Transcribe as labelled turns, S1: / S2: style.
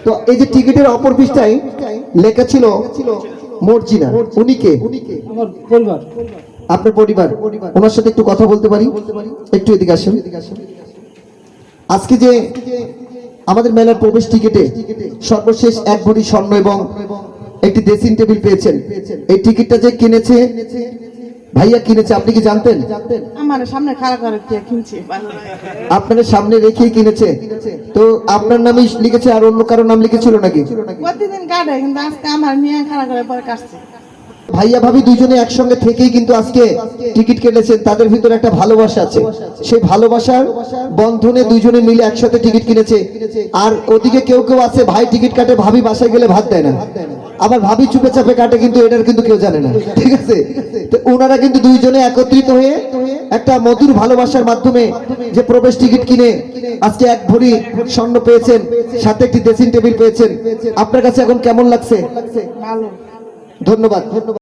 S1: তো এই যে টিকিটের অপর পৃষ্ঠায় লেখা ছিল মর্জিনা, উনি কে?
S2: আমার পরিবার।
S1: আপনার পরিবার। ওনার সাথে একটু কথা বলতে পারি? একটু এদিকে আসেন। আজকে যে আমাদের মেলার প্রবেশ টিকিটে সর্বশেষ 1 ভরি স্বর্ণ এবং একটি ড্রেসিং টেবিল পেয়েছেন, এই টিকিটটা যে কিনেছে ভাইয়া কিনেছে, আপনি কি জানতেন?
S3: আমার সামনে খাড়া করে কিনছি,
S1: আপনার সামনে রেখেই কিনেছে। তো আপনার নামই লিখেছে আর অন্য কারো নাম লিখেছিল নাকি?
S3: প্রতিদিন কাটে, কিন্তু আজকে আমার নিয়ে খাড়া করে পরে কাটছে।
S1: ভাইয়া ভাবি দুইজনে একসঙ্গে থেকেই কিন্তু আজকে টিকিট কেটেছেন, তাদের ভিতরে একটা ভালোবাসা আছে, সেই ভালোবাসার বন্ধনে দুইজনে মিলে একসাথে টিকিট কিনেছে। আর ওদিকে কেউ কেউ আছে ভাই টিকিট কাটে, ভাবি বাসায় গেলে ভাত দেয় না, আবার ভাবি চুপে চাপে কাটে, কিন্তু এটার কিন্তু কেউ জানে না, ঠিক আছে? তো ওনারা কিন্তু দুইজনে একত্রিত হয়ে একটা মধুর ভালোবাসার মাধ্যমে যে প্রবেশ টিকিট কিনে আজকে 1 ভরি স্বর্ণ পেয়েছেন, সাথে একটি ড্রেসিং টেবিল পেয়েছেন। আপনার কাছে এখন কেমন লাগছে?
S3: ভালো।
S1: ধন্যবাদ।